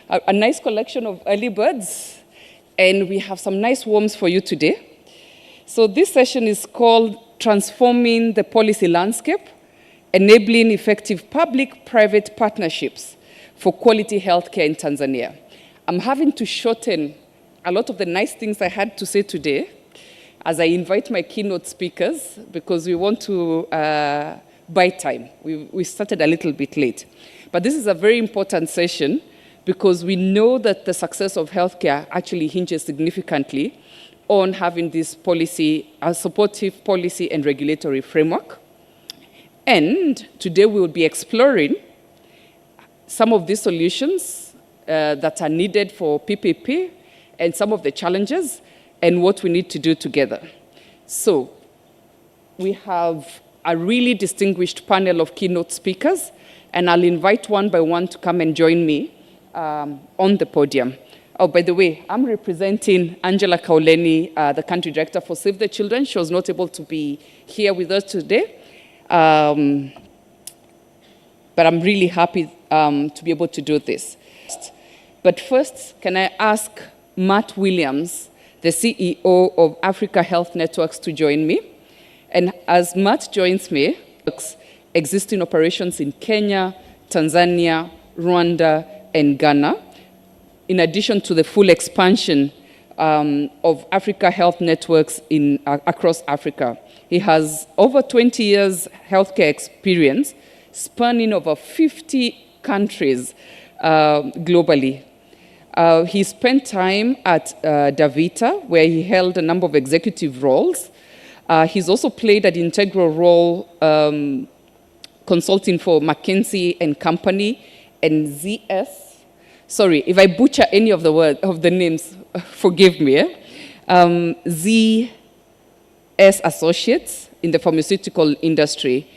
a nice collection of early birds, and we have some nice worms for you today. So this session is called Transforming the Policy Landscape, Enabling Effective Public-Private Partnerships for Quality Healthcare in Tanzania. I'm having to shorten a lot of the nice things I had to say today as I invite my keynote speakers, because we want to buy time. We started a little bit late. But this is a very important session because we know that the success of healthcare actually hinges significantly on having this policy, a supportive policy and regulatory framework. And today we will be exploring some of these solutions that are needed for PPP and some of the challenges and what we need to do together. So we have a really distinguished panel of keynote speakers, and I'll invite one by one to come and join me on the podium. Oh, by the way, I'm representing Angela Kauleni, the country director for Save the Children. She was not able to be here with us today, but I'm really happy to be able to do this. But first, can I ask Matt Williams, the CEO of Africa Health Networks, to join me? And as Matt joins me, existing operations in Kenya, Tanzania, Rwanda, and Ghana, in addition to the full expansion of Africa Health Networks across Africa. He has over 20 years healthcare experience, spanning over 50 countries globally. He spent time at Davita, where he held a number of executive roles. He's also played an integral role consulting for McKinsey and Company and ZS. Sorry, if I butcher any of the names, forgive me. ZS Associates in the pharmaceutical industry.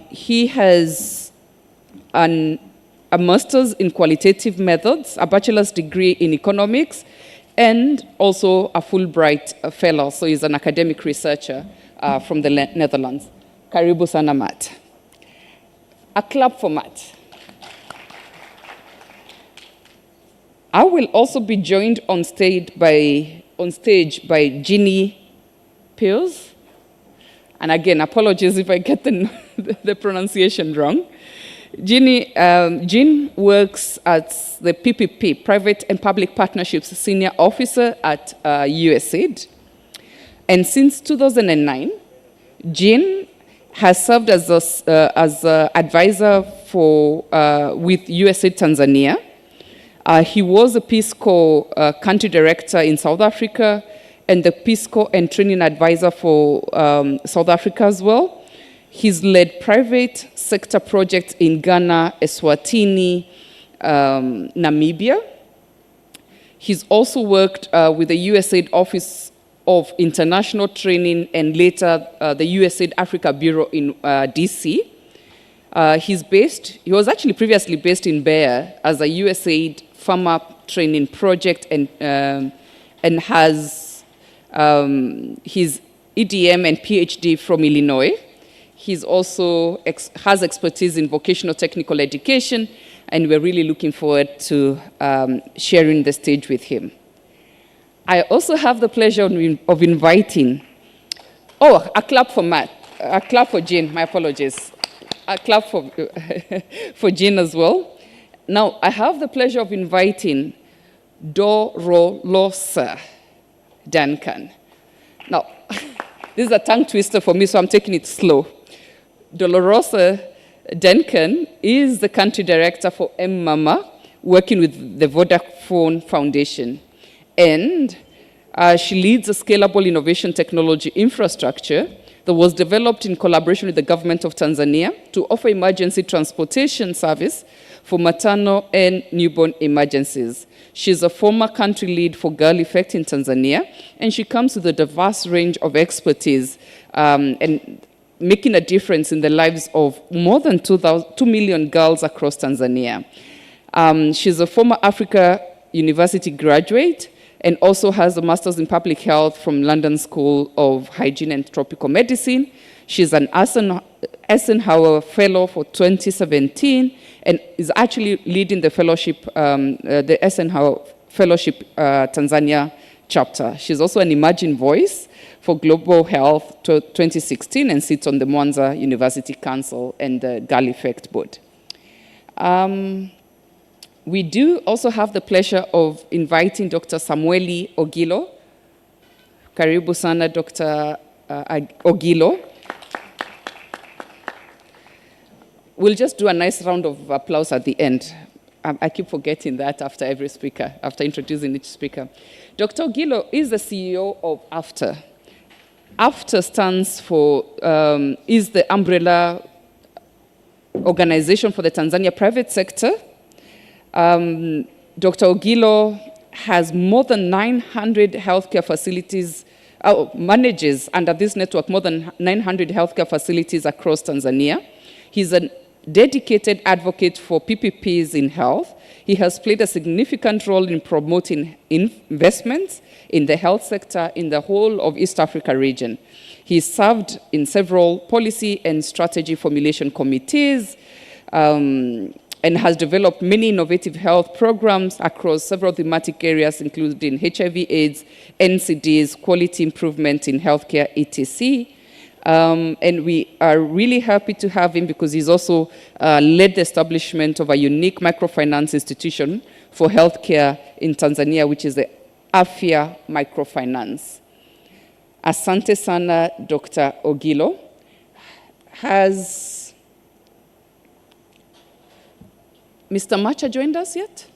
He has a master's in qualitative methods, a bachelor's degree in economics, and also a Fulbright fellow. So he's an academic researcher from the Netherlands. Karibu sana, Matt. A clap for Matt. I will also be joined on stage by Ginny Piers. And again, apologies if I get the pronunciation wrong. Jean works as the PPP, Private and Public Partnerships Senior Officer at USAID. And since 2009, Jean has served as an advisor with USAID Tanzania. He was a Peace Corps country director in South Africa and the Peace Corps and training advisor for South Africa as well. He's led private sector projects in Ghana, Eswatini, Namibia. He's also worked with the USAID Office of International Training and later the USAID Africa Bureau in DC. He was actually previously based in Bayer as a USAID farmer training project and has his EDM and PhD from Illinois. He's also has expertise in vocational technical education, and we're really looking forward to sharing the stage with him. I also have the pleasure of inviting, a clap for Matt, a clap for Jean, my apologies. A clap for Jean as well. Now, I have the pleasure of inviting Dolorosa Duncan. Now, this is a tongue twister for me, so I'm taking it slow. Dolorosa Duncan is the country director for M-Mama, working with the Vodafone Foundation. And she leads a scalable innovation technology infrastructure that was developed in collaboration with the government of Tanzania to offer emergency transportation service for maternal and newborn emergencies. She's a former country lead for Girl Effect in Tanzania, and she comes with a diverse range of expertise and making a difference in the lives of more than 2 million girls across Tanzania. She's a former Africa University graduate and also has a master's in public health from London School of Hygiene and Tropical Medicine. She's an Eisenhower Fellow for 2017 and is actually leading the fellowship, the Eisenhower Fellowship Tanzania chapter. She's also an emerging voice for Global Health 2016 and sits on the Mwanza University Council and the Gall Effect Board. We do also have the pleasure of inviting Dr. Samueli Ogilo. Karibu sana, Dr. Ogilo. We'll just do a nice round of applause at the end. I keep forgetting that after every speaker, after introducing each speaker. Dr. Ogilo is the CEO of AFTA. AFTA stands for, is the umbrella organization for the Tanzania private sector. Dr. Ogilo has more than 900 healthcare facilities, manages under this network more than 900 healthcare facilities across Tanzania. He's a dedicated advocate for PPPs in health. He has played a significant role in promoting investments in the health sector in the whole of East Africa region. He served in several policy and strategy formulation committees and has developed many innovative health programs across several thematic areas, including HIV/AIDS, NCDs, quality improvement in healthcare, etc. And we are really happy to have him because he's also led the establishment of a unique microfinance institution for healthcare in Tanzania, which is the Afya Microfinance. Asante sana, Dr. Ogilo. Has Mr. Macha joined us yet?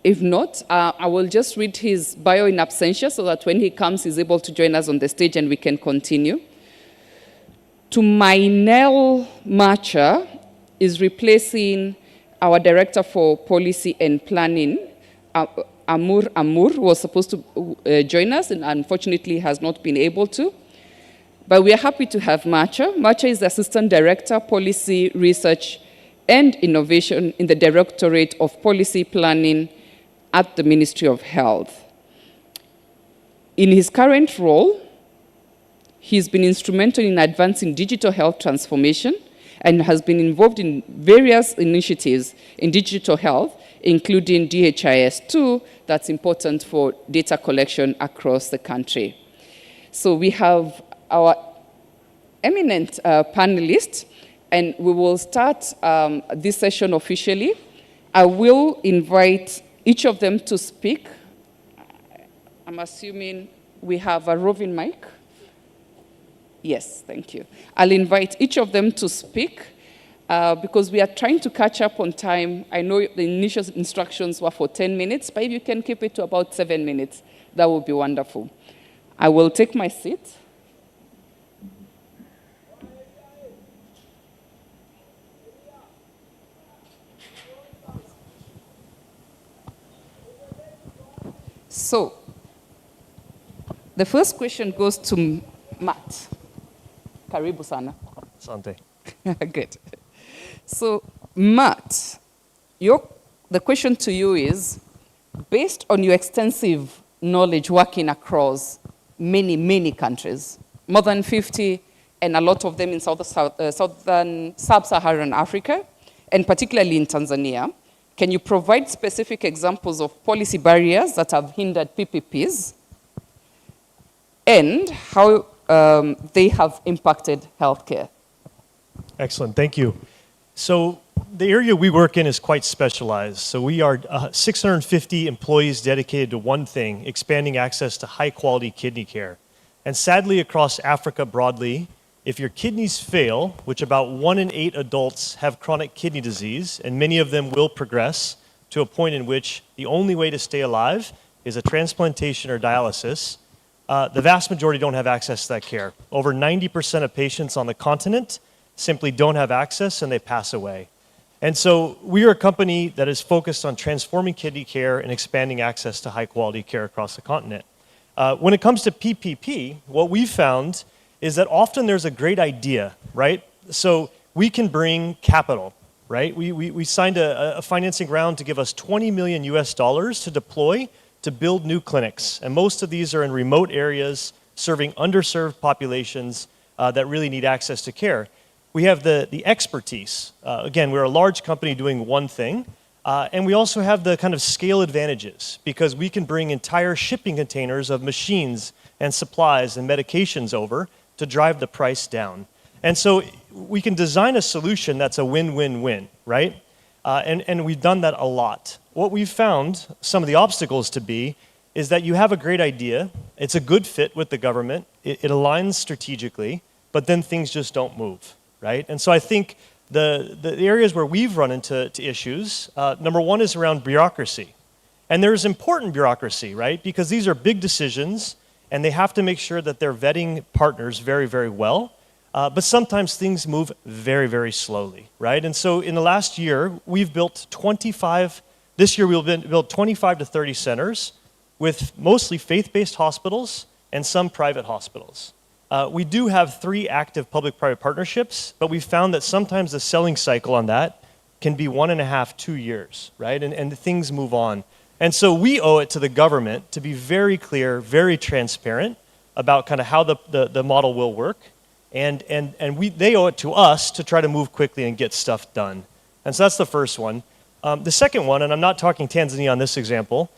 If not, I will just read his bio in absentia so that when he comes, he's able to join us on the stage and we can continue. Tumainel Macha is replacing our Director for Policy and Planning, Amur was supposed to join us and unfortunately has not been able to. But we are happy to have Macha. Macha is the Assistant Director, Policy, Research and Innovation in the Directorate of Policy Planning at the Ministry of Health. In his current role, he's been instrumental in advancing digital health transformation and has been involved in various initiatives in digital health, including DHIS2, that's important for data collection across the country. So we have our eminent panelists, and we will start this session officially. I will invite each of them to speak. I'm assuming we have a roving mic. Yes, thank you. I'll invite each of them to speak because we are trying to catch up on time. I know the initial instructions were for 10 minutes, but if you can keep it to about 7 minutes, that would be wonderful. I will take my seat. So, the first question goes to Matt. Karibu sana. Asante. Good. So, Matt, the question to you is, based on your extensive knowledge working across many, many countries, more than 50, and a lot of them in southern sub-Saharan Africa, and particularly in Tanzania, can you provide specific examples of policy barriers that have hindered PPPs and how they have impacted healthcare? Excellent, thank you. So the area we work in is quite specialized. So we are 650 employees dedicated to one thing, expanding access to high quality kidney care. And sadly, across Africa broadly, if your kidneys fail, which about 1 in 8 adults have chronic kidney disease, and many of them will progress to a point in which the only way to stay alive is a transplantation or dialysis, the vast majority don't have access to that care. Over 90% of patients on the continent simply don't have access and they pass away. And so we are a company that is focused on transforming kidney care and expanding access to high quality care across the continent. When it comes to PPP, what we've found is that often there's a great idea, right? So we can bring capital, right? We signed a financing round to give us $20 million to deploy to build new clinics. And most of these are in remote areas serving underserved populations that really need access to care. We have the expertise. Again, we're a large company doing one thing, and we also have the kind of scale advantages because we can bring entire shipping containers of machines and supplies and medications over to drive the price down. And so we can design a solution that's a win-win-win, right? And we've done that a lot. What we've found, some of the obstacles to be, is that you have a great idea, it's a good fit with the government, it aligns strategically, but then things just don't move, right? And so I think the areas where we've run into issues, number one is around bureaucracy. And there's important bureaucracy, right? Because these are big decisions, and they have to make sure that they're vetting partners very, very well. But sometimes things move very, very slowly, right? And so in the last year, we've built 25, this year we'll build 25 to 30 centers with mostly faith-based hospitals and some private hospitals. We do have 3 active public-private partnerships, but we've found that sometimes the selling cycle on that can be 1.5, 2 years, right? And things move on. And so we owe it to the government to be very clear, very transparent about kind of how the model will work. And they owe it to us to try to move quickly and get stuff done. And so that's the first one. The second one, and I'm not talking Tanzania on this example,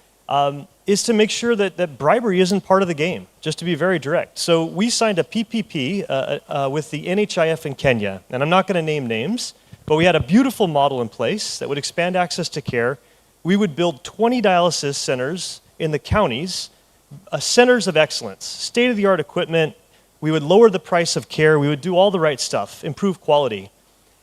is to make sure that bribery isn't part of the game, just to be very direct. So we signed a PPP with the NHIF in Kenya, and I'm not going to name names, but we had a beautiful model in place that would expand access to care. We would build 20 dialysis centers in the counties, centers of excellence, state-of-the-art equipment. We would lower the price of care. We would do all the right stuff, improve quality.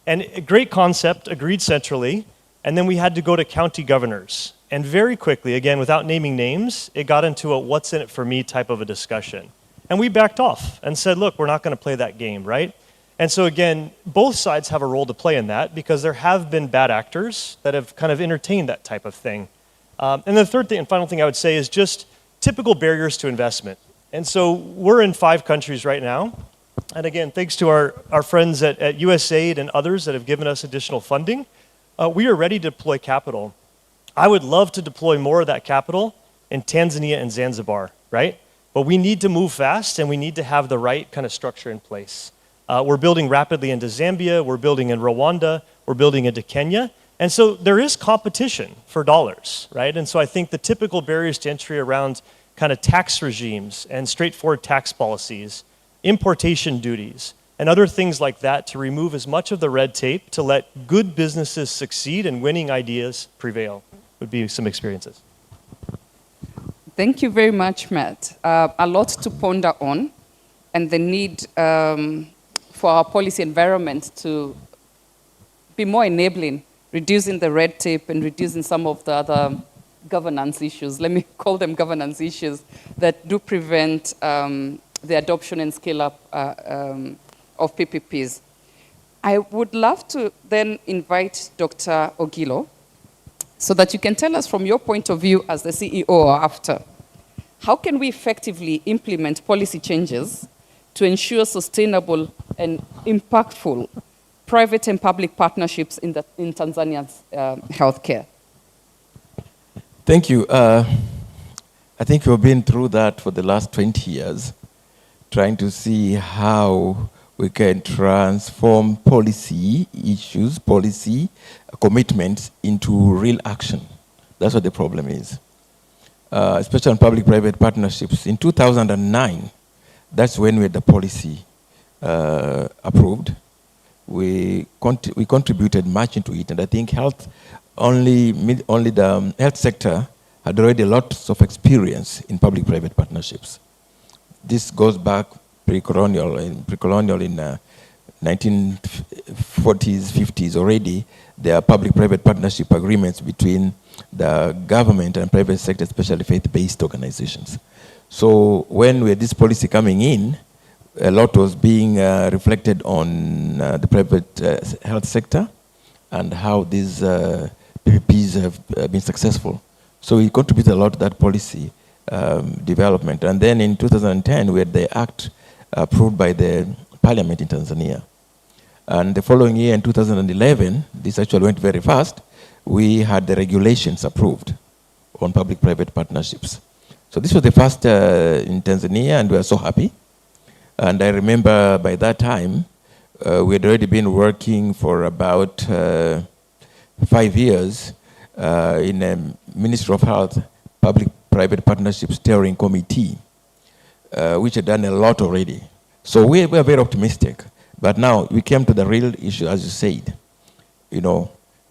And a great concept, agreed centrally, and then we had to go to county governors. And very quickly, again, without naming names, it got into a what's in it for me type of a discussion. And we backed off and said, look, we're not going to play that game, right? And so again, both sides have a role to play in that because there have been bad actors that have kind of entertained that type of thing. And the third thing and final thing I would say is just typical barriers to investment. And so we're in 5 countries right now. And again, thanks to our friends at USAID and others that have given us additional funding, we are ready to deploy capital. I would love to deploy more of that capital in Tanzania and Zanzibar, right? But we need to move fast and we need to have the right kind of structure in place. We're building rapidly into Zambia, we're building in Rwanda, we're building into Kenya. And so there is competition for dollars, right? And so I think the typical barriers to entry around kind of tax regimes and straightforward tax policies, importation duties, and other things like that to remove as much of the red tape to let good businesses succeed and winning ideas prevail would be some experiences. Thank you very much, Matt. A lot to ponder on, and the need for our policy environment to be more enabling, reducing the red tape and reducing some of the other governance issues, let me call them governance issues, that do prevent the adoption and scale-up of PPPs. I would love to then invite Dr. Ogilo so that you can tell us from your point of view as the CEO or after, how can we effectively implement policy changes to ensure sustainable and impactful private and public partnerships in Tanzania's healthcare? Thank you. I think we've been through that for the last 20 years, trying to see how we can transform policy issues, policy commitments into real action. That's what the problem is. Especially on public-private partnerships. In 2009, that's when we had the policy approved. We contributed much into it, and I think only the health sector had already lots of experience in public-private partnerships. This goes back pre-colonial in 1940s, 50s already. There are public-private partnership agreements between the government and private sector, especially faith-based organizations. So when we had this policy coming in, a lot was being reflected on the private health sector and how these PPPs have been successful. So we contributed a lot to that policy development. And then in 2010, we had the act approved by the parliament in Tanzania. And the following year, in 2011, this actually went very fast, we had the regulations approved on public-private partnerships. So this was the first in Tanzania, and we are so happy. And I remember by that time, we had already been working for about 5 years in a Ministry of Health Public-Private Partnership Steering Committee, which had done a lot already. So we were very optimistic. But now we came to the real issue, as you said,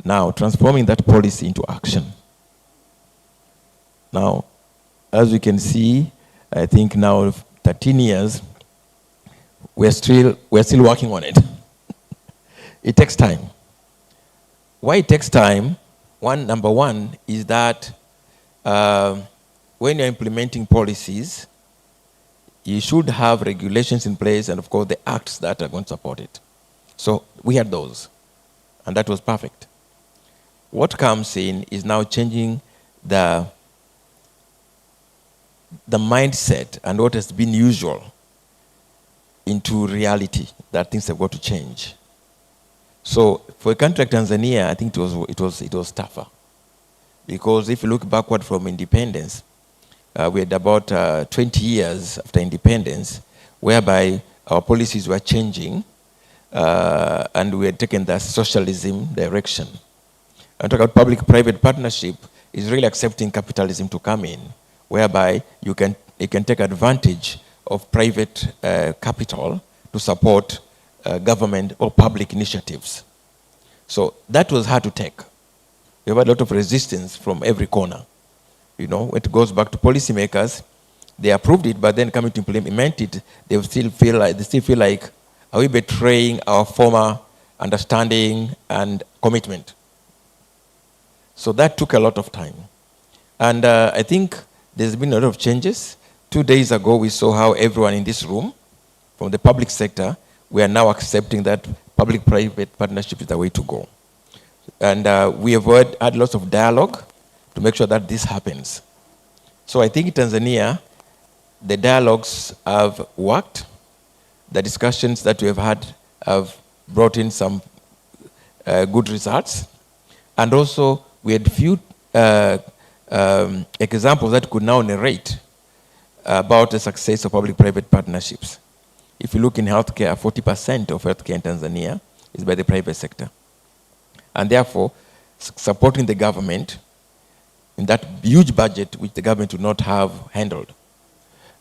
now transforming that policy into action. Now, as you can see, I think now 13 years, we're still working on it. It takes time. Why it takes time? Number one is that when you're implementing policies, you should have regulations in place and, of course, the acts that are going to support it. So we had those, and that was perfect. What comes in is now changing the mindset and what has been usual into reality, that things have got to change. So for a country like Tanzania, I think it was tougher, because if you look backward from independence, we had about 20 years after independence, whereby our policies were changing, and we had taken the socialism direction. And talk about public-private partnership is really accepting capitalism to come in, whereby you can take advantage of private capital to support government or public initiatives. So that was hard to take. We had a lot of resistance from every corner. When it goes back to policymakers, they approved it, but then coming to implement it, they still feel like, are we betraying our former understanding and commitment? So that took a lot of time. And I think there's been a lot of changes. 2 days ago, we saw how everyone in this room, from the public sector, we are now accepting that public-private partnership is the way to go. And we have had lots of dialogue to make sure that this happens. So I think in Tanzania, the dialogues have worked. The discussions that we have had have brought in some good results. And also, we had few examples that could now narrate about the success of public-private partnerships. If you look in healthcare, 40% of healthcare in Tanzania is by the private sector. And therefore, supporting the government in that huge budget which the government would not have handled.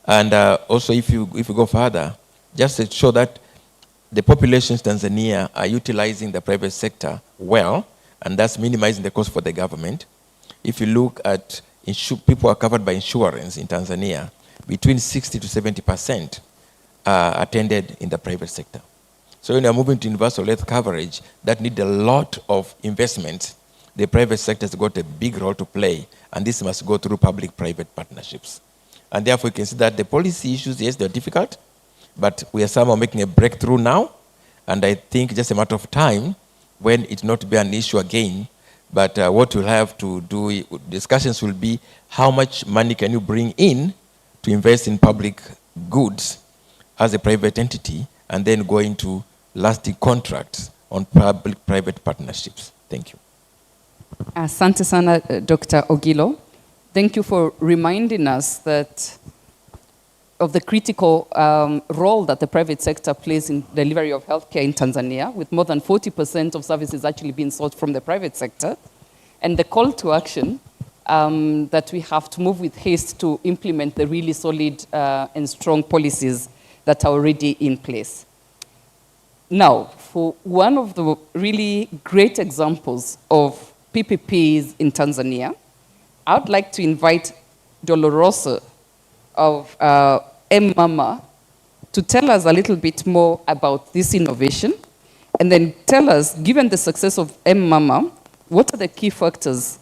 And also, if you go further, just to show that the populations in Tanzania are utilizing the private sector well, and that's minimizing the cost for the government. If you look at people who are covered by insurance in Tanzania, between 60 to 70% are attended in the private sector. So when you're moving to universal health coverage, that needs a lot of investment. The private sector has got a big role to play, and this must go through public-private partnerships. And therefore, you can see that the policy issues, yes, they're difficult, but we are somehow making a breakthrough now, and I think just a matter of time when it not be an issue again. But what we'll have to do, discussions will be how much money can you bring in to invest in public goods as a private entity, and then go into lasting contracts on public-private partnerships. Thank you. Asante sana, Dr. Ogilo. Thank you for reminding us that of the critical role that the private sector plays in delivery of healthcare in Tanzania, with more than 40% of services actually being sought from the private sector, and the call to action that we have to move with haste to implement the really solid and strong policies that are already in place. Now, for one of the really great examples of PPPs in Tanzania, I would like to invite Dolorosa of M-Mama to tell us a little bit more about this innovation, and then tell us, given the success of M-Mama, what are the key factors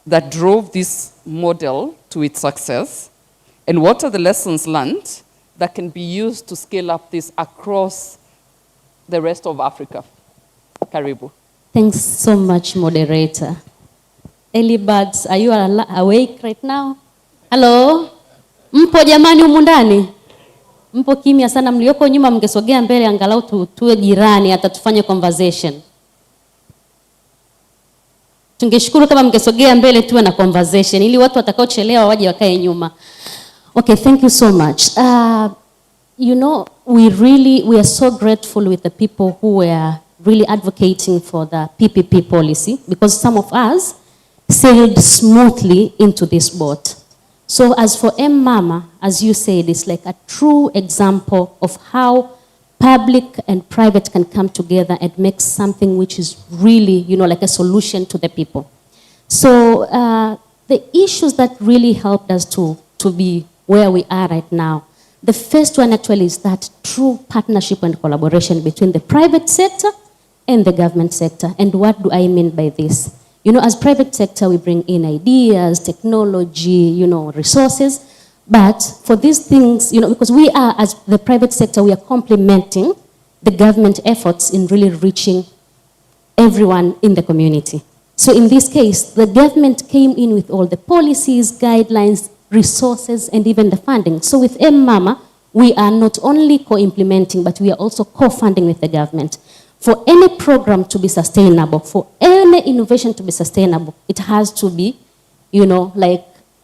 that drove this model to its success, and what are the lessons learned that can be used to scale up this across the rest of Africa? Karibu. Thanks so much, moderator. Early birds, are you awake right now? Hello? Mpo jamani humu ndani? Mpo kimya sana, mlioko nyuma mngesogea mbele angalau tuwe jirani hata tufanye conversation. Tungeshukuru kama mngesogea mbele tuwe na conversation ili watu watakaochelewa waje wakae nyuma. Okay, thank you so much. we are so grateful with the people who were really advocating for the PPP policy, because some of us sailed smoothly into this boat. So as for M-Mama, as you said, it's like a true example of how public and private can come together and make something which is really, like a solution to the people. So the issues that really helped us to be where we are right now, the first one actually is that true partnership and collaboration between the private sector and the government sector. And what do I mean by this? As private sector, we bring in ideas, technology, resources. But for these things, because we are, as the private sector, we are complementing the government efforts in really reaching everyone in the community. So in this case, the government came in with all the policies, guidelines, resources, and even the funding. So with M-Mama, we are not only co-implementing, but we are also co-funding with the government. For any program to be sustainable, for any innovation to be sustainable, it has to be,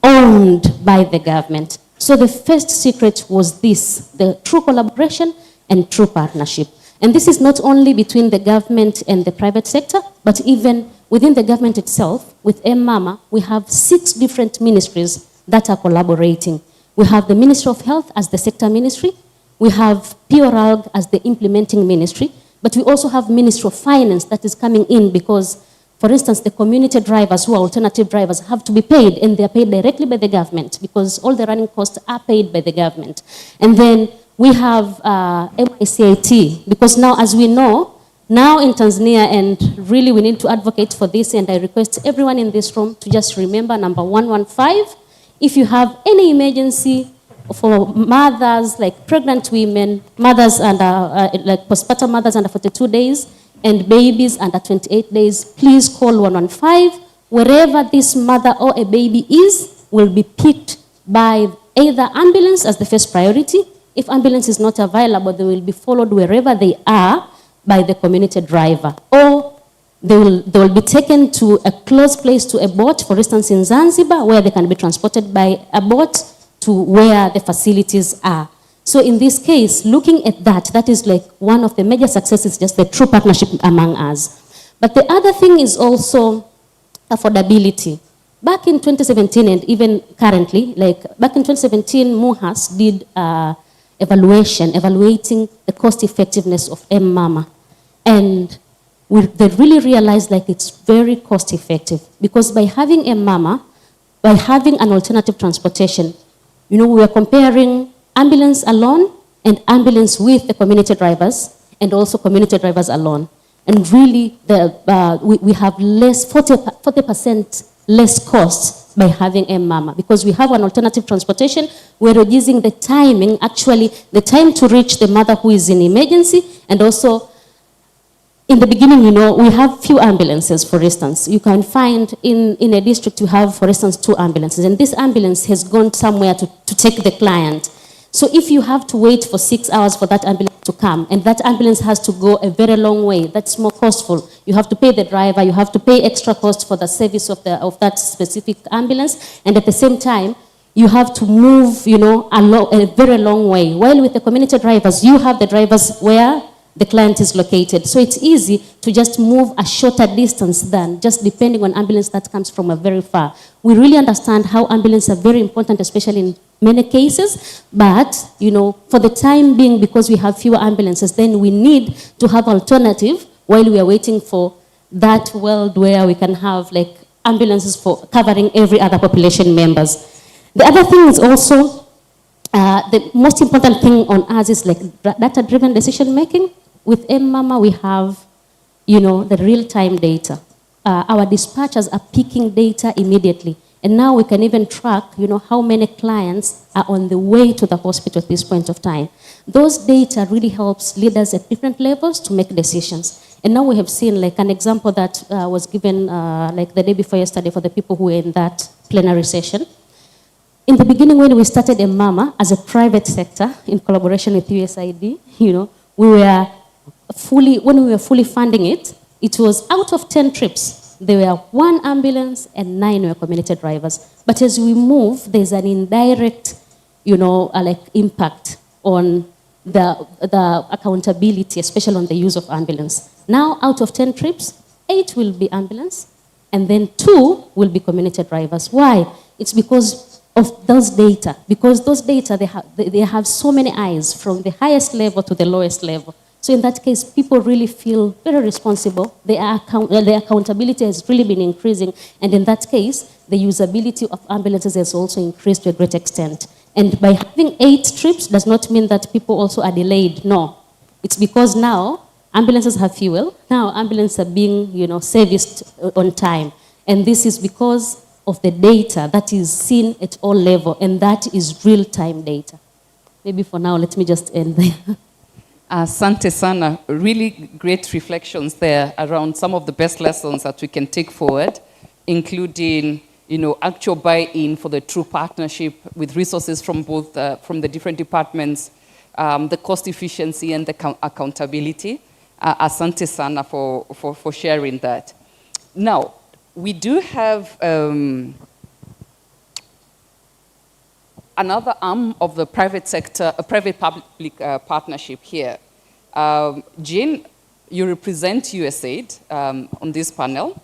owned by the government. So the first secret was this, the true collaboration and true partnership. And this is not only between the government and the private sector, but even within the government itself. With M-Mama, we have 6 different ministries that are collaborating. We have the Ministry of Health as the sector ministry. We have PORALG as the implementing ministry. But we also have Ministry of Finance that is coming in because, for instance, the community drivers who are alternative drivers have to be paid, and they are paid directly by the government because all the running costs are paid by the government. And then we have MICIT, because now, as we know, now in Tanzania, and really we need to advocate for this, and I request everyone in this room to just remember number 115. If you have any emergency for mothers, like pregnant women, mothers under, like postpartum mothers under 42 days, and babies under 28 days, please call 115. Wherever this mother or a baby is, will be picked by either ambulance as the first priority. If ambulance is not available, they will be followed wherever they are by the community driver. Or they will be taken to a close place, to a boat, for instance in Zanzibar, where they can be transported by a boat to where the facilities are. So in this case, looking at that is like one of the major successes, just the true partnership among us. But the other thing is also affordability. Back in 2017 and even currently, like back in 2017, MUHAS did evaluating the cost effectiveness of M-Mama. And they really realized like it's very cost effective, because by having M-Mama, by having an alternative transportation, we are comparing ambulance alone and ambulance with the community drivers, and also community drivers alone. And really, we have less, 40% less costs by having M-Mama, because we have an alternative transportation. We're reducing the timing, actually, the time to reach the mother who is in emergency, and also in the beginning, we have few ambulances, for instance. You can find in a district, you have, for instance, 2 ambulances, and this ambulance has gone somewhere to take the client. So if you have to wait for 6 hours for that ambulance to come, and that ambulance has to go a very long way, that's more costful. You have to pay the driver, you have to pay extra cost for the service of that specific ambulance, and at the same time, you have to move, a very long way. While with the community drivers, you have the drivers where the client is located. So it's easy to just move a shorter distance than just depending on ambulance that comes from a very far. We really understand how ambulances are very important, especially in many cases, but, for the time being, because we have fewer ambulances, then we need to have alternative while we are waiting for that world where we can have like ambulances for covering every other population members. The other thing is also, the most important thing on us is like data-driven decision making. With M-Mama, we have, the real-time data. Our dispatchers are picking data immediately. And now we can even track, how many clients are on the way to the hospital at this point of time. Those data really helps leaders at different levels to make decisions. And now we have seen like an example that was given like the day before yesterday for the people who were in that plenary session. In the beginning, when we started M-Mama as a private sector in collaboration with USAID, when we were fully funding it, it was out of 10 trips, there were 1 ambulance and 9 were community drivers. But as we move, there's an indirect, like impact on the accountability, especially on the use of ambulance. Now, out of 10 trips, 8 will be ambulance, and then 2 will be community drivers. Why? It's because of those data. Because those data, they have so many eyes from the highest level to the lowest level. So in that case, people really feel very responsible. Their accountability has really been increasing. And in that case, the usability of ambulances has also increased to a great extent. And by having 8 trips does not mean that people also are delayed. No. It's because now ambulances have fuel. Now ambulances are being, serviced on time. And this is because of the data that is seen at all levels, and that is real-time data. Maybe for now, let me just end there. Asante sana. Really great reflections there around some of the best lessons that we can take forward, including actual buy-in for the true partnership with resources from both from the different departments, the cost efficiency and the accountability. Asante sana for sharing that. Now, we do have another arm of the private sector, a private-public partnership here. Jean, you represent USAID on this panel.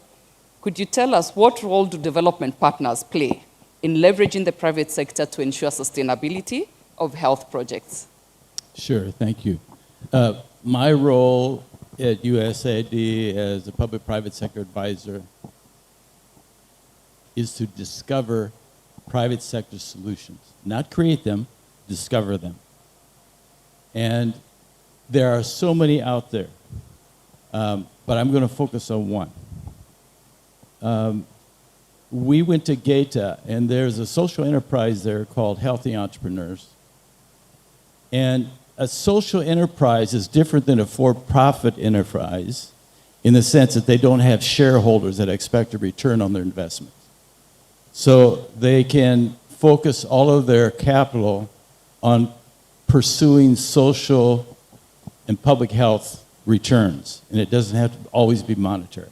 Could you tell us what role do development partners play in leveraging the private sector to ensure sustainability of health projects? Sure, thank you. My role at USAID as a public-private sector advisor is to discover private sector solutions, not create them, discover them. And there are so many out there, but I'm going to focus on one. We went to Gaeta, and there's a social enterprise there called Healthy Entrepreneurs. And a social enterprise is different than a for-profit enterprise in the sense that they don't have shareholders that expect a return on their investment. So they can focus all of their capital on pursuing social and public health returns, and it doesn't have to always be monetary.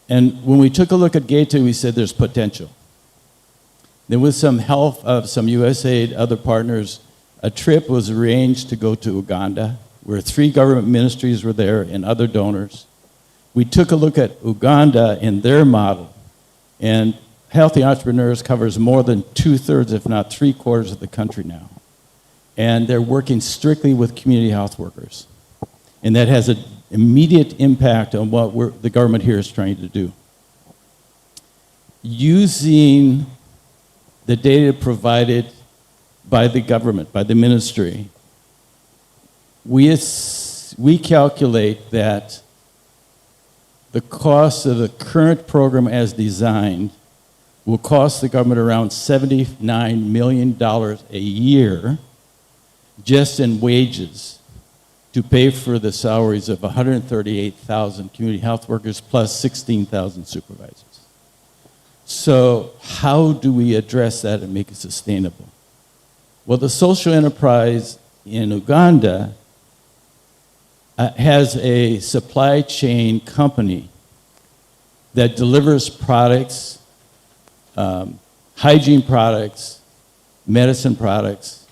And when we took a look at Gaeta, we said there's potential. Then with some help of some USAID, other partners, a trip was arranged to go to Uganda, where 3 government ministries were there and other donors. We took a look at Uganda and their model, and Healthy Entrepreneurs covers more than 2/3, if not 3/4 of the country now. And they're working strictly with community health workers. And that has an immediate impact on what the government here is trying to do. Using the data provided by the government, by the ministry, we calculate that the cost of the current program as designed will cost the government around $79 million a year just in wages to pay for the salaries of 138,000 community health workers plus 16,000 supervisors. So how do we address that and make it sustainable? Well, the social enterprise in Uganda has a supply chain company that delivers products, hygiene products, medicine products,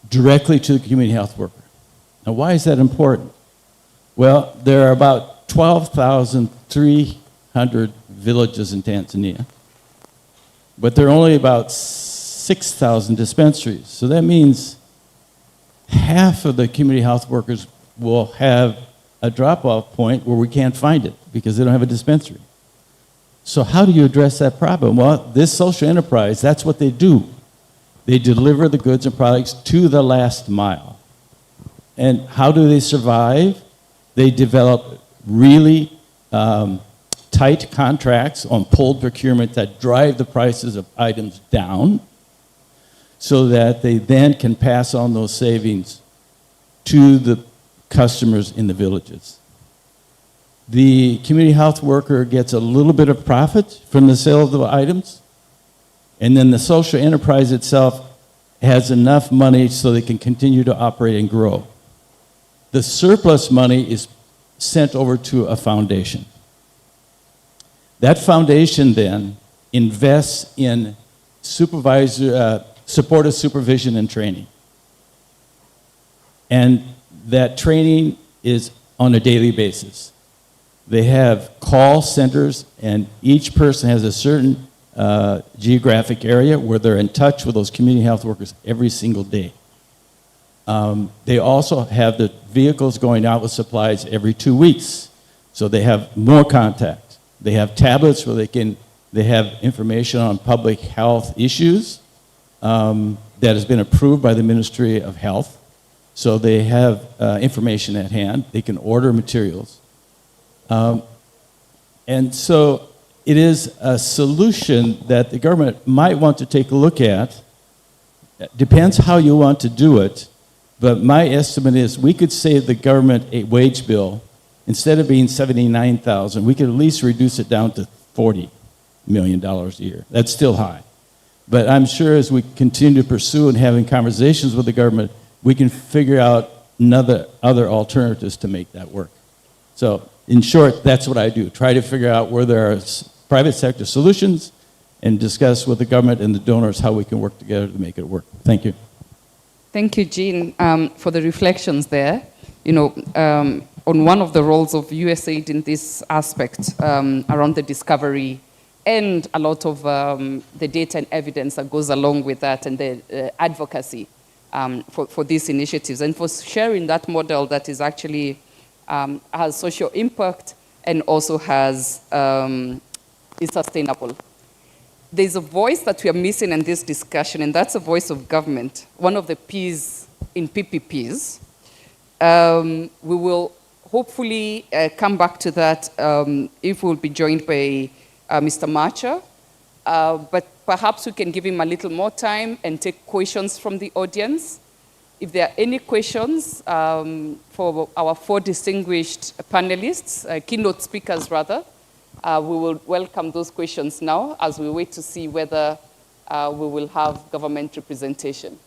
directly to the community health worker. Now, why is that important? Well, there are about 12,300 villages in Tanzania, but there are only about 6,000 dispensaries. So that means half of the community health workers will have a drop-off point where we can't find it because they don't have a dispensary. So how do you address that problem? Well, this social enterprise, that's what they do. They deliver the goods and products to the last mile. And how do they survive? They develop really tight contracts on pulled procurement that drive the prices of items down so that they then can pass on those savings to the customers in the villages. The community health worker gets a little bit of profit from the sale of the items, and then the social enterprise itself has enough money so they can continue to operate and grow. The surplus money is sent over to a foundation. That foundation then invests in supportive supervision and training. And that training is on a daily basis. They have call centers, and each person has a certain geographic area where they're in touch with those community health workers every single day. They also have the vehicles going out with supplies every 2 weeks, so they have more contact. They have tablets where they have information on public health issues that has been approved by the Ministry of Health. So they have information at hand. They can order materials. And so it is a solution that the government might want to take a look at. Depends how you want to do it, but my estimate is we could save the government a wage bill. Instead of being $79,000, we could at least reduce it down to $40 million a year. That's still high. But I'm sure as we continue to pursue and having conversations with the government, we can figure out other alternatives to make that work. So in short, that's what I do. Try to figure out where there are private sector solutions and discuss with the government and the donors how we can work together to make it work. Thank you. Thank you, Jean, for the reflections there. You know, on one of the roles of USAID in this aspect around the discovery and a lot of the data and evidence that goes along with that and the advocacy for these initiatives, and for sharing that model that is actually has social impact and also has is sustainable. There's a voice that we are missing in this discussion, and that's a voice of government, one of the P's in PPPs. We will hopefully come back to that if we'll be joined by Mr. Macha, but perhaps we can give him a little more time and take questions from the audience. If there are any questions for our 4 distinguished panelists, keynote speakers rather, we will welcome those questions now as we wait to see whether we will have government representation.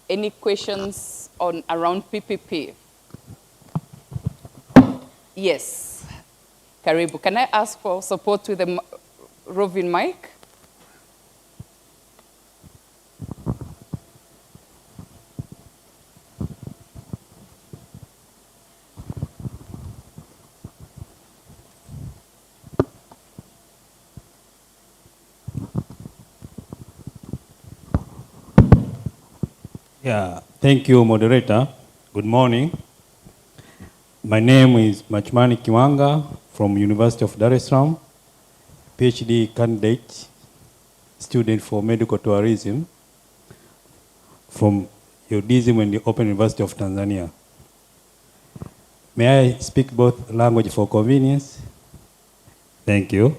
Any questions around PPP? Yes. Karibu. Can I ask for support with the roving mic? Yeah, thank you, moderator. Good morning. My name is Machmani Kiwanga from University of Dar es Salaam, PhD candidate, student for medical tourism from UDSM and the Open University of Tanzania. May I speak both language for convenience? Thank you.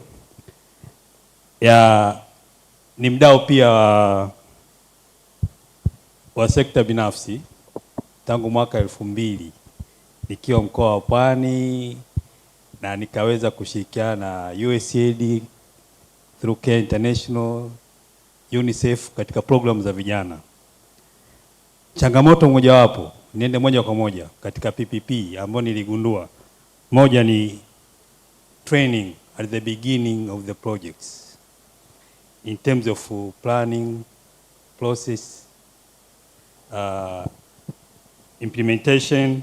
Yeah, ni mdau pia wa sekta binafsi tangu mwaka 2000 nikiwa mkoa wa Pwani na nikaweza kushirikiana na USAID through Care International, UNICEF katika programu za vijana. Changamoto mojawapo, niende moja kwa moja katika PPP ambayo niligundua, moja ni training at the beginning of the projects in terms of planning, process, implementation,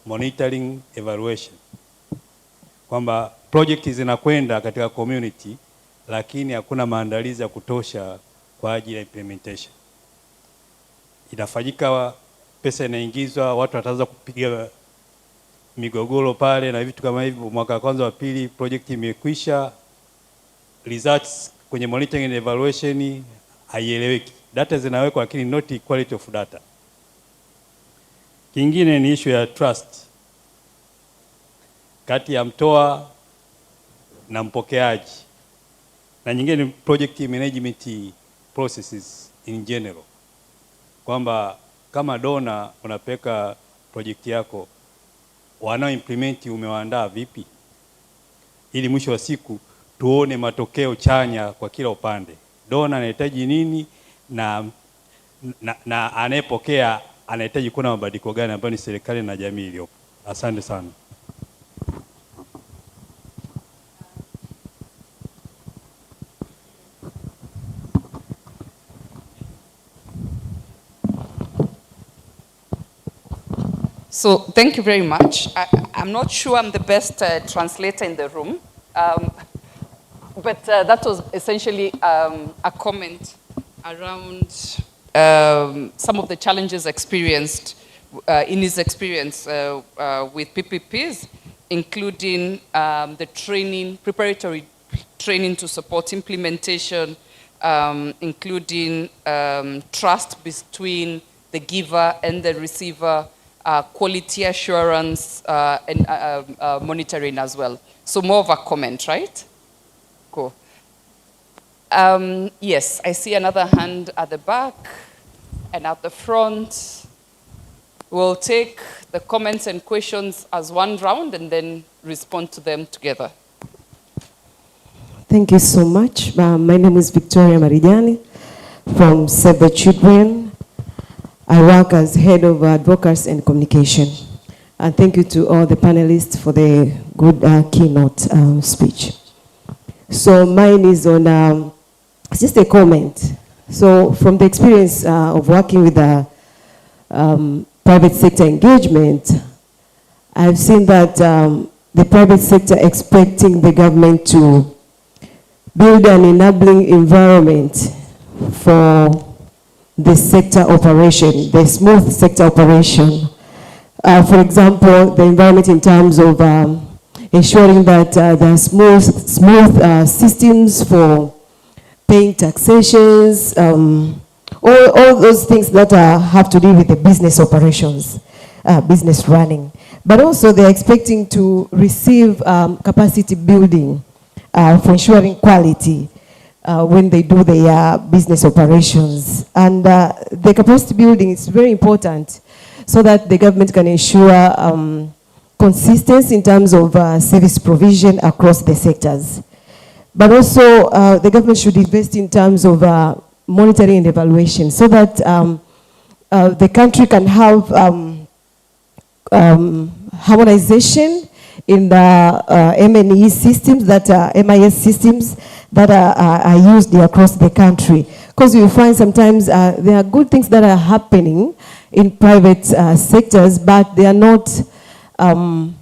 monitoring, evaluation. Kwamba project zinakwenda katika community lakini hakuna maandalizi ya kutosha kwa ajili ya implementation. Inafanyika, pesa inaingizwa, watu wataanza kupiga migogoro pale na vitu kama hivyo. Mwaka wa kwanza wa pili project imekwisha, results kwenye monitoring and evaluation haieleweki. Data zinawekwa lakini not quality of data. Kingine ni issue ya trust kati ya mtoa na mpokeaji, na nyingine ni project management processes in general, kwamba kama dona unapeka project yako, wanao implement umewaandaa vipi ili mwisho wa siku tuone matokeo chanya kwa kila upande. Dona anahitaji nini na anayepokea anahitaji kuna mabadiliko gani ambayo ni serikali na jamii iliyopo. Asante sana. So thank you very much. I'm not sure I'm the best translator in the room, but that was essentially a comment around some of the challenges experienced in his experience with PPPs, including the training, preparatory training to support implementation, including trust between the giver and the receiver, quality assurance, and monitoring as well. So more of a comment, right? Cool. Yes, I see another hand at the back and at the front. We'll take the comments and questions as one round and then respond to them together. Thank you so much. My name is Victoria Marijani from Save the Children. I work as head of advocacy and communication. And thank you to all the panelists for the good keynote speech. So mine is on just a comment. So from the experience of working with private sector engagement, I've seen that the private sector expecting the government to build an enabling environment for the sector operation, the smooth sector operation. For example, the environment in terms of ensuring that there are smooth systems for paying taxations, all those things that have to do with the business operations, business running. But also they're expecting to receive capacity building for ensuring quality when they do their business operations. And the capacity building is very important so that the government can ensure consistency in terms of service provision across the sectors. But also the government should invest in terms of monitoring and evaluation so that the country can have harmonization in the M&E systems, that MIS systems that are used across the country. Because you find sometimes there are good things that are happening in private sectors, but they are not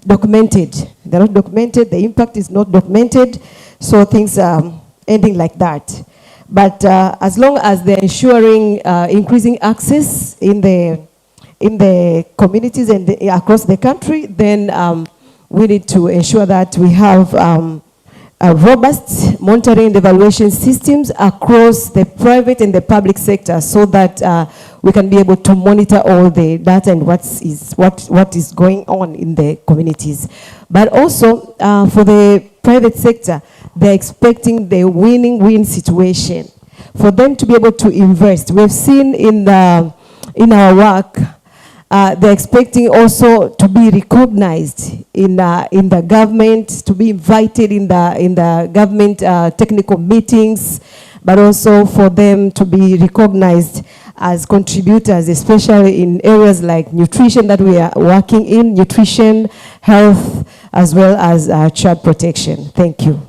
documented. They're not documented, the impact is not documented, so things are ending like that. But as long as they're ensuring increasing access in the communities and across the country, then we need to ensure that we have robust monitoring and evaluation systems across the private and the public sector so that we can be able to monitor all the data and what is going on in the communities. But also for the private sector, they're expecting the win-win situation for them to be able to invest. We've seen in our work, they're expecting also to be recognized in the government, to be invited in the government technical meetings, but also for them to be recognized as contributors, especially in areas like nutrition that we are working in, nutrition, health, as well as child protection. Thank you.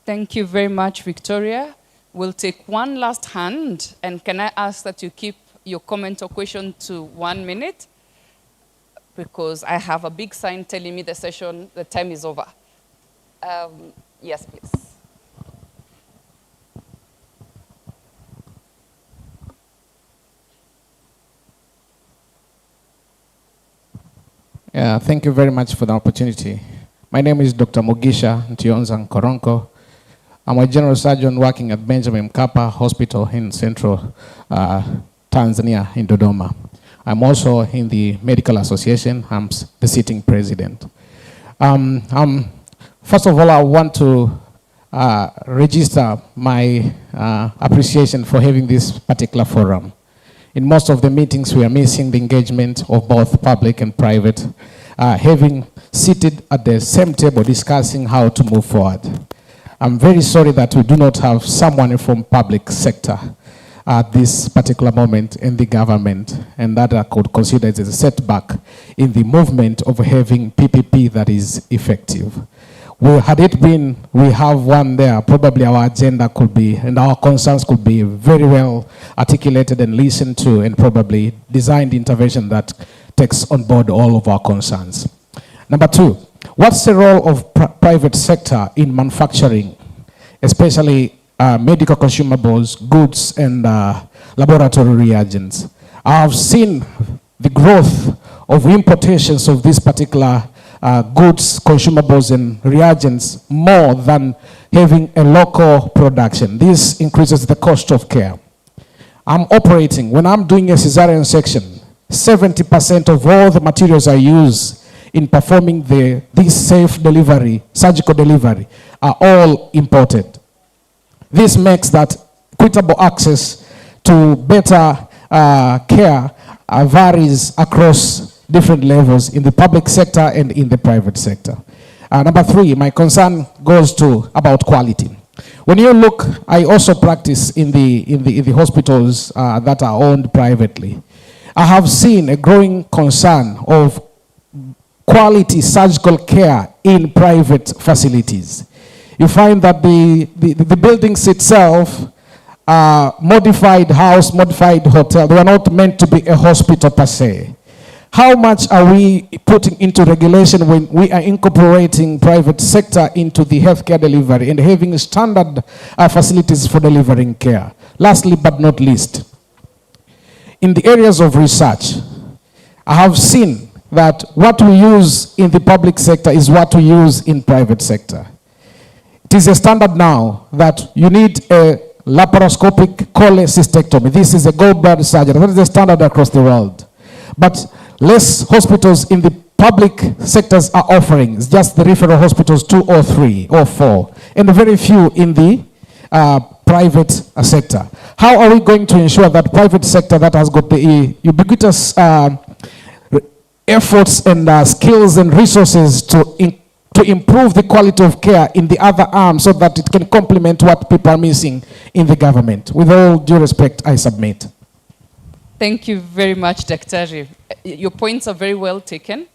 Thank you very much, Victoria. We'll take one last hand, and can I ask that you keep your comment or question to 1 minute? Because I have a big sign telling me the time is over. Yes, please. Yeah, thank you very much for the opportunity. My name is Dr. Mugisha Ntionza Nkoronko. I'm a general surgeon working at Benjamin Mkapa Hospital in Central Tanzania in Dodoma. I'm also in the Medical Association. I'm the sitting president. First of all, I want to register my appreciation for having this particular forum. In most of the meetings, we are missing the engagement of both public and private, having seated at the same table discussing how to move forward. I'm very sorry that we do not have someone from public sector at this particular moment in the government, and that I could consider as a setback in the movement of having PPP that is effective. Well, had it been, we have one there, probably our agenda could be, and our concerns could be very well articulated and listened to, and probably designed intervention that takes on board all of our concerns. Number two, what's the role of private sector in manufacturing, especially medical consumables, goods, and laboratory reagents? I have seen the growth of importations of these particular goods, consumables, and reagents more than having a local production. This increases the cost of care. I'm operating, when I'm doing a cesarean section, 70% of all the materials I use in performing this safe delivery, surgical delivery, are all imported. This makes that equitable access to better care varies across different levels in the public sector and in the private sector. Number three, my concern goes to about quality. When you look, I also practice in the hospitals that are owned privately. I have seen a growing concern of quality surgical care in private facilities. You find that the buildings itself are modified house, modified hotel. They are not meant to be a hospital per se. How much are we putting into regulation when we are incorporating private sector into the healthcare delivery and having standard facilities for delivering care? Lastly, but not least, in the areas of research, I have seen that what we use in the public sector is what we use in private sector. It is a standard now that you need a laparoscopic cholecystectomy. This is a gallbladder surgery. That is the standard across the world. But less hospitals in the public sectors are offering. It's just the referral hospitals, 2 or 3 or 4, and very few in the private sector. How are we going to ensure that private sector that has got the ubiquitous efforts and skills and resources to improve the quality of care in the other arm so that it can complement what people are missing in the government? With all due respect, I submit. Thank you very much, Dr. Your points are very well taken,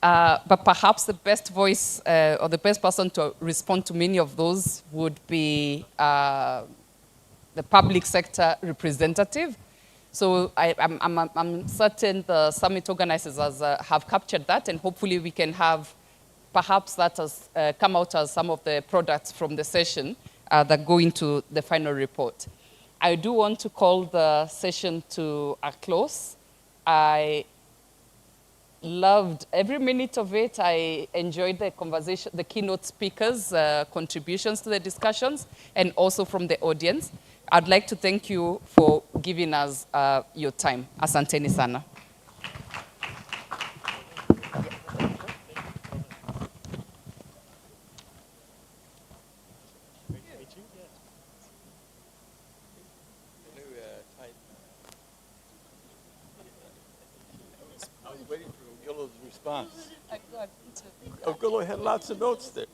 but perhaps the best voice or the best person to respond to many of those would be the public sector representative. So I'm certain the summit organizers have captured that, and hopefully we can have perhaps that has come out as some of the products from the session that go into the final report. I do want to call the session to a close. I loved every minute of it. I enjoyed the conversation, the keynote speakers' contributions to the discussions, and also from the audience. I'd like to thank you for giving us your time. Asanteni sana. Response. Oh, Golo had lots of notes there.